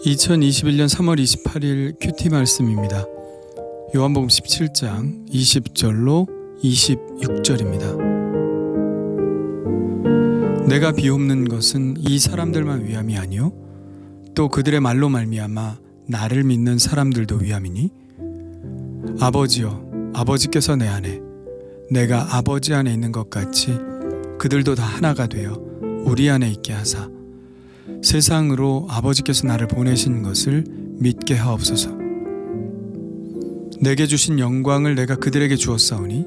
2021년 3월 28일 큐티 말씀입니다. 요한복음 17장 20절로 26절입니다. 내가 비옵는 것은 이 사람들만 위함이 아니요 또 그들의 말로 말미암아 나를 믿는 사람들도 위함이니 아버지여 아버지께서 내 안에 내가 아버지 안에 있는 것 같이 그들도 다 하나가 되어 우리 안에 있게 하사 세상으로 아버지께서 나를 보내신 것을 믿게 하옵소서. 내게 주신 영광을 내가 그들에게 주었사오니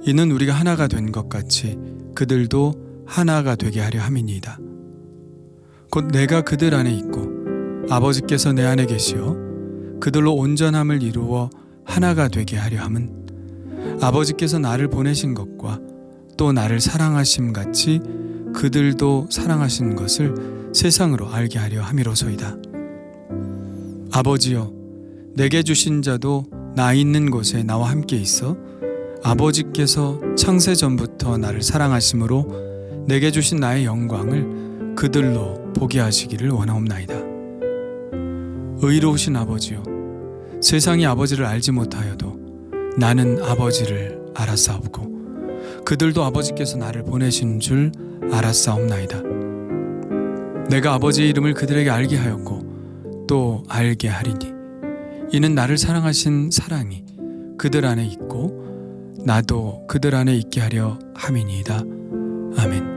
이는 우리가 하나가 된 것 같이 그들도 하나가 되게 하려 함이니이다. 곧 내가 그들 안에 있고 아버지께서 내 안에 계시어 그들로 온전함을 이루어 하나가 되게 하려 함은 아버지께서 나를 보내신 것과 또 나를 사랑하심 같이 그들도 사랑하신 것을 세상으로 알게 하려 함이로소이다. 아버지여 내게 주신 자도 나 있는 곳에 나와 함께 있어 아버지께서 창세 전부터 나를 사랑하심으로 내게 주신 나의 영광을 그들로 보게 하시기를 원하옵나이다. 의로우신 아버지여 세상이 아버지를 알지 못하여도 나는 아버지를 알았사옵고 그들도 아버지께서 나를 보내신 줄 알았사옵나이다. 내가 아버지의 이름을 그들에게 알게 하였고 또 알게 하리니 이는 나를 사랑하신 사랑이 그들 안에 있고 나도 그들 안에 있게 하려 함이니이다. 아멘.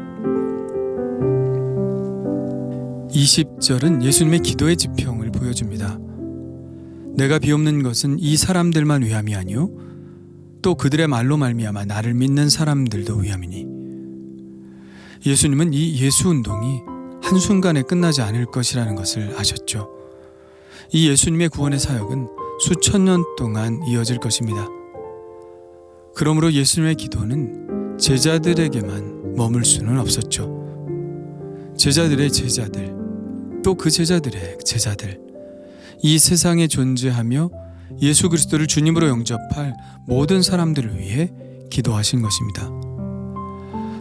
20절은 예수님의 기도의 지평을 보여줍니다. 내가 비옵는 것은 이 사람들만 위함이 아니요 또 그들의 말로 말미암아 나를 믿는 사람들도 위함이니 예수님은 이 예수운동이 한순간에 끝나지 않을 것이라는 것을 아셨죠. 이 예수님의 구원의 사역은 수천 년 동안 이어질 것입니다. 그러므로 예수님의 기도는 제자들에게만 머물 수는 없었죠. 제자들의 제자들, 또 그 제자들의 제자들, 이 세상에 존재하며 예수 그리스도를 주님으로 영접할 모든 사람들을 위해 기도하신 것입니다.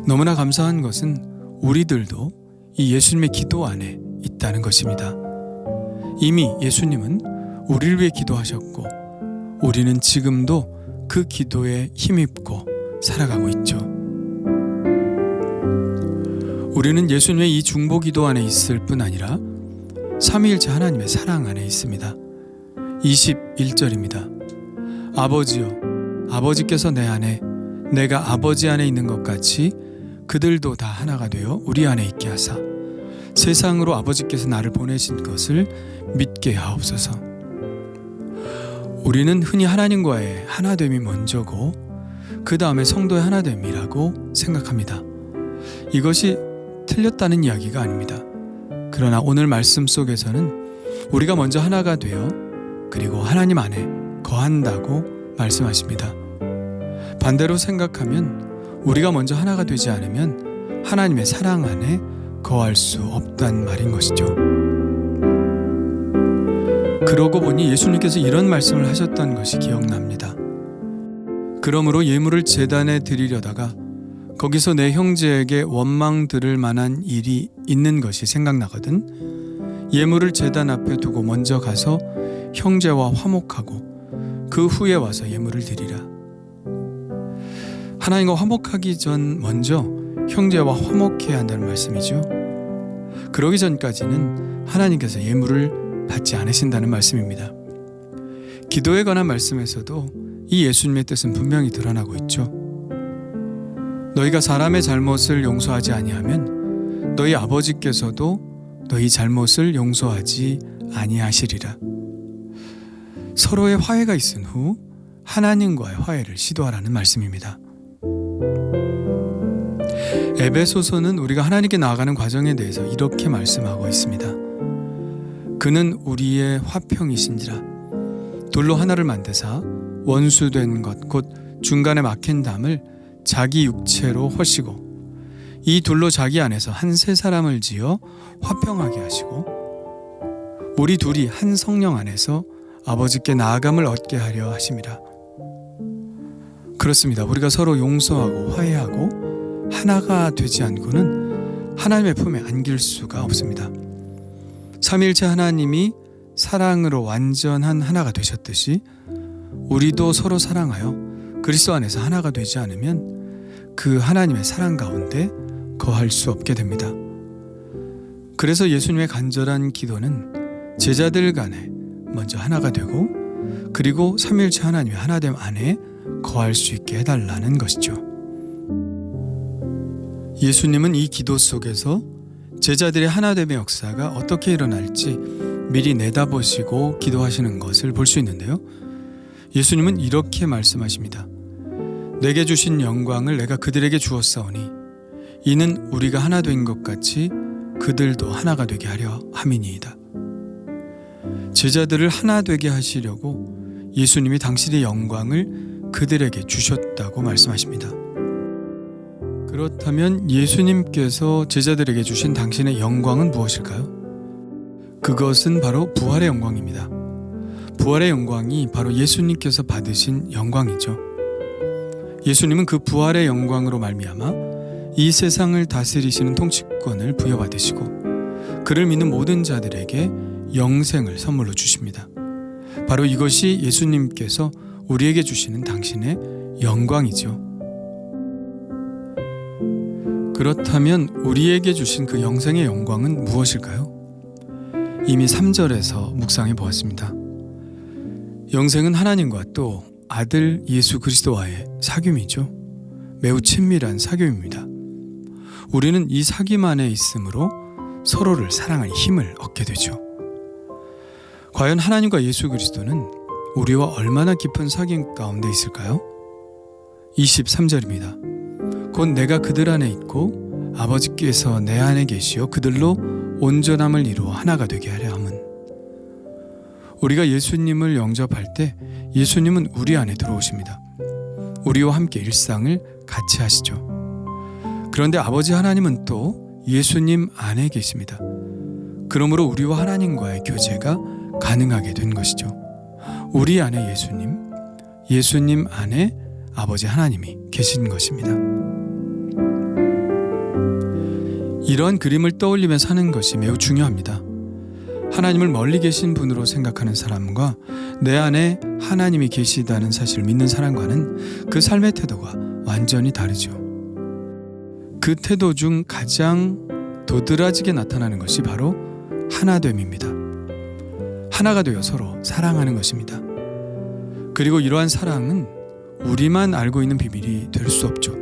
너무나 감사한 것은 우리들도 이 예수님의 기도 안에 있다는 것입니다. 이미 예수님은 우리를 위해 기도하셨고 우리는 지금도 그 기도에 힘입고 살아가고 있죠. 우리는 예수님의 이 중보 기도 안에 있을 뿐 아니라 삼위일체 하나님의 사랑 안에 있습니다. 21절입니다. 아버지여 아버지께서 내 안에 내가 아버지 안에 있는 것 같이 그들도 다 하나가 되어 우리 안에 있게 하사 세상으로 아버지께서 나를 보내신 것을 믿게 하옵소서. 우리는 흔히 하나님과의 하나됨이 먼저고 그 다음에 성도의 하나됨이라고 생각합니다. 이것이 틀렸다는 이야기가 아닙니다. 그러나 오늘 말씀 속에서는 우리가 먼저 하나가 되어 그리고 하나님 안에 거한다고 말씀하십니다. 반대로 생각하면 우리가 먼저 하나가 되지 않으면 하나님의 사랑 안에 거할 수 없단 말인 것이죠. 그러고 보니 예수님께서 이런 말씀을 하셨던 것이 기억납니다. 그러므로 예물을 제단에 드리려다가 거기서 내 형제에게 원망 들을 만한 일이 있는 것이 생각나거든 예물을 제단 앞에 두고 먼저 가서 형제와 화목하고 그 후에 와서 예물을 드리라. 하나님과 화목하기 전 먼저 형제와 화목해야 한다는 말씀이죠. 그러기 전까지는 하나님께서 예물을 받지 않으신다는 말씀입니다. 기도에 관한 말씀에서도 이 예수님의 뜻은 분명히 드러나고 있죠. 너희가 사람의 잘못을 용서하지 아니하면 너희 아버지께서도 너희 잘못을 용서하지 아니하시리라. 서로의 화해가 있은 후 하나님과의 화해를 시도하라는 말씀입니다. 에베소서는 우리가 하나님께 나아가는 과정에 대해서 이렇게 말씀하고 있습니다. 그는 우리의 화평이신지라 돌로 하나를 만드사 원수된 것 곧 중간에 막힌 담을 자기 육체로 허시고 이 둘로 자기 안에서 한 세 사람을 지어 화평하게 하시고 우리 둘이 한 성령 안에서 아버지께 나아감을 얻게 하려 하심이라. 그렇습니다. 우리가 서로 용서하고 화해하고 하나가 되지 않고는 하나님의 품에 안길 수가 없습니다. 삼위일체 하나님이 사랑으로 완전한 하나가 되셨듯이 우리도 서로 사랑하여 그리스도 안에서 하나가 되지 않으면 그 하나님의 사랑 가운데 거할 수 없게 됩니다. 그래서 예수님의 간절한 기도는 제자들 간에 먼저 하나가 되고 그리고 삼위일체 하나님의 하나됨 안에 거할 수 있게 해달라는 것이죠. 예수님은 이 기도 속에서 제자들의 하나됨의 역사가 어떻게 일어날지 미리 내다보시고 기도하시는 것을 볼 수 있는데요. 예수님은 이렇게 말씀하십니다. 내게 주신 영광을 내가 그들에게 주었사오니 이는 우리가 하나 된 것 같이 그들도 하나가 되게 하려 함이니이다. 제자들을 하나 되게 하시려고 예수님이 당신의 영광을 그들에게 주셨다고 말씀하십니다. 그렇다면 예수님께서 제자들에게 주신 당신의 영광은 무엇일까요? 그것은 바로 부활의 영광입니다. 부활의 영광이 바로 예수님께서 받으신 영광이죠. 예수님은 그 부활의 영광으로 말미암아 이 세상을 다스리시는 통치권을 부여받으시고 그를 믿는 모든 자들에게 영생을 선물로 주십니다. 바로 이것이 예수님께서 우리에게 주시는 당신의 영광이죠. 그렇다면 우리에게 주신 그 영생의 영광은 무엇일까요? 이미 3절에서 묵상해 보았습니다. 영생은 하나님과 또 아들 예수 그리스도와의 사귐이죠. 매우 친밀한 사귐입니다. 우리는 이 사귐 안에 있으므로 서로를 사랑할 힘을 얻게 되죠. 과연 하나님과 예수 그리스도는 우리와 얼마나 깊은 사귐 가운데 있을까요? 23절입니다. 곧 내가 그들 안에 있고 아버지께서 내 안에 계시어 그들로 온전함을 이루어 하나가 되게 하려 함은. 우리가 예수님을 영접할 때 예수님은 우리 안에 들어오십니다. 우리와 함께 일상을 같이 하시죠. 그런데 아버지 하나님은 또 예수님 안에 계십니다. 그러므로 우리와 하나님과의 교제가 가능하게 된 것이죠. 우리 안에 예수님, 예수님 안에 아버지 하나님이 계신 것입니다. 이러한 그림을 떠올리며 사는 것이 매우 중요합니다. 하나님을 멀리 계신 분으로 생각하는 사람과 내 안에 하나님이 계시다는 사실을 믿는 사람과는 그 삶의 태도가 완전히 다르죠. 그 태도 중 가장 도드라지게 나타나는 것이 바로 하나됨입니다. 하나가 되어 서로 사랑하는 것입니다. 그리고 이러한 사랑은 우리만 알고 있는 비밀이 될 수 없죠.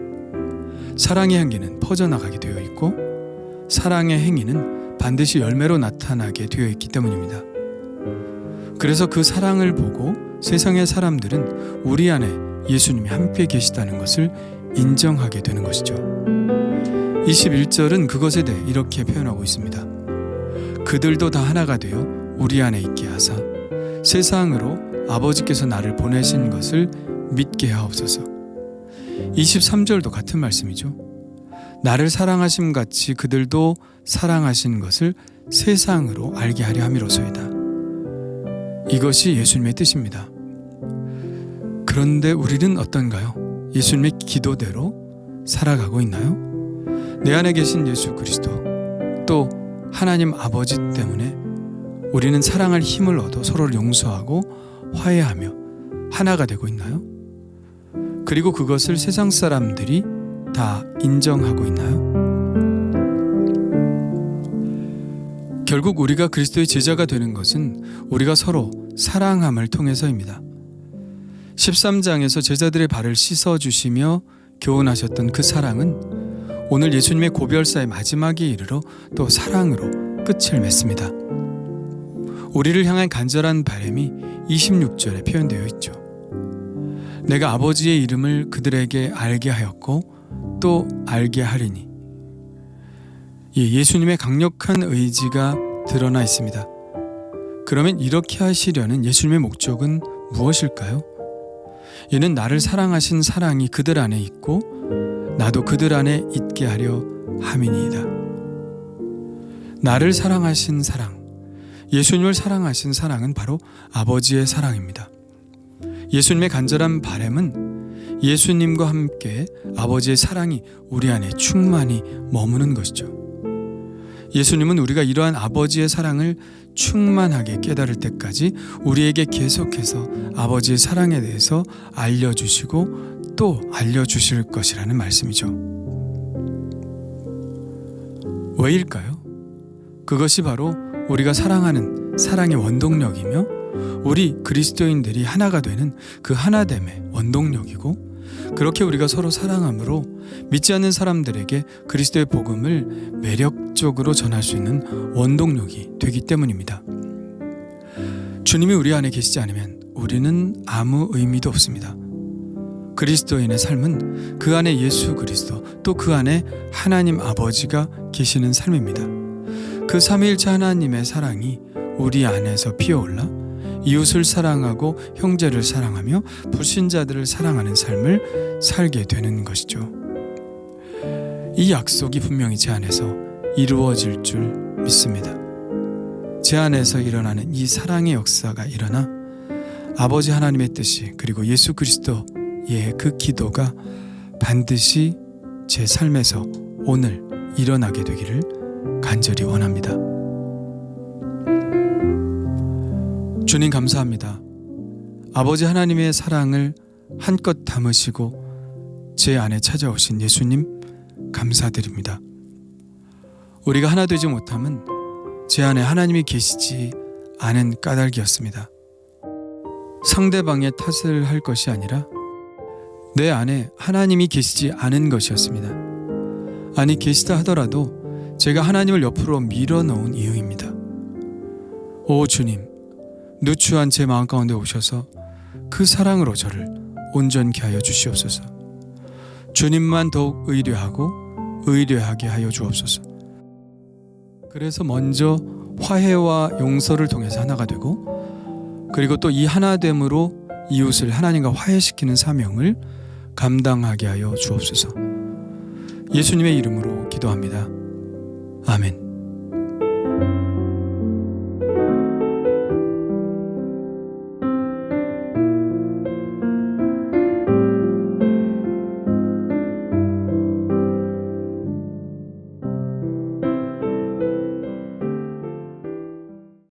사랑의 향기는 퍼져나가게 되어 있고 사랑의 행위는 반드시 열매로 나타나게 되어 있기 때문입니다. 그래서 그 사랑을 보고 세상의 사람들은 우리 안에 예수님이 함께 계시다는 것을 인정하게 되는 것이죠. 21절은 그것에 대해 이렇게 표현하고 있습니다. 그들도 다 하나가 되어 우리 안에 있게 하사 세상으로 아버지께서 나를 보내신 것을 믿게 하옵소서. 23절도 같은 말씀이죠. 나를 사랑하심 같이 그들도 사랑하신 것을 세상으로 알게 하려 함이로소이다. 이것이 예수님의 뜻입니다. 그런데 우리는 어떤가요? 예수님의 기도대로 살아가고 있나요? 내 안에 계신 예수 그리스도 또 하나님 아버지 때문에 우리는 사랑할 힘을 얻어 서로를 용서하고 화해하며 하나가 되고 있나요? 그리고 그것을 세상 사람들이 다 인정하고 있나요? 결국 우리가 그리스도의 제자가 되는 것은 우리가 서로 사랑함을 통해서입니다. 13장에서 제자들의 발을 씻어주시며 교훈하셨던 그 사랑은 오늘 예수님의 고별사의 마지막에 이르러 또 사랑으로 끝을 맺습니다. 우리를 향한 간절한 바람이 26절에 표현되어 있죠. 내가 아버지의 이름을 그들에게 알게 하였고 또 알게 하리니. 예수님의 강력한 의지가 드러나 있습니다. 그러면 이렇게 하시려는 예수님의 목적은 무엇일까요? 이는 나를 사랑하신 사랑이 그들 안에 있고 나도 그들 안에 있게 하려 함이니이다. 나를 사랑하신 사랑, 예수님을 사랑하신 사랑은 바로 아버지의 사랑입니다. 예수님의 간절한 바람은 예수님과 함께 아버지의 사랑이 우리 안에 충만히 머무는 것이죠. 예수님은 우리가 이러한 아버지의 사랑을 충만하게 깨달을 때까지 우리에게 계속해서 아버지의 사랑에 대해서 알려주시고 또 알려주실 것이라는 말씀이죠. 왜일까요? 그것이 바로 우리가 사랑하는 사랑의 원동력이며 우리 그리스도인들이 하나가 되는 그 하나됨의 원동력이고, 그렇게 우리가 서로 사랑함으로 믿지 않는 사람들에게 그리스도의 복음을 매력적으로 전할 수 있는 원동력이 되기 때문입니다. 주님이 우리 안에 계시지 않으면 우리는 아무 의미도 없습니다. 그리스도인의 삶은 그 안에 예수 그리스도, 또 그 안에 하나님 아버지가 계시는 삶입니다. 그 삼위일체 하나님의 사랑이 우리 안에서 피어올라 이웃을 사랑하고 형제를 사랑하며 불신자들을 사랑하는 삶을 살게 되는 것이죠. 이 약속이 분명히 제 안에서 이루어질 줄 믿습니다. 제 안에서 일어나는 이 사랑의 역사가 일어나 아버지 하나님의 뜻이, 그리고 예수 그리스도의 그 기도가 반드시 제 삶에서 오늘 일어나게 되기를 간절히 원합니다. 주님 감사합니다. 아버지 하나님의 사랑을 한껏 담으시고 제 안에 찾아오신 예수님 감사드립니다. 우리가 하나 되지 못함은 제 안에 하나님이 계시지 않은 까닭이었습니다. 상대방의 탓을 할 것이 아니라 내 안에 하나님이 계시지 않은 것이었습니다. 아니, 계시다 하더라도 제가 하나님을 옆으로 밀어놓은 이유입니다. 오 주님, 누추한 제 마음 가운데 오셔서 그 사랑으로 저를 온전케 하여 주시옵소서. 주님만 더욱 의뢰하고 의뢰하게 하여 주옵소서. 그래서 먼저 화해와 용서를 통해서 하나가 되고, 그리고 또 이 하나됨으로 이웃을 하나님과 화해시키는 사명을 감당하게 하여 주옵소서. 예수님의 이름으로 기도합니다. 아멘.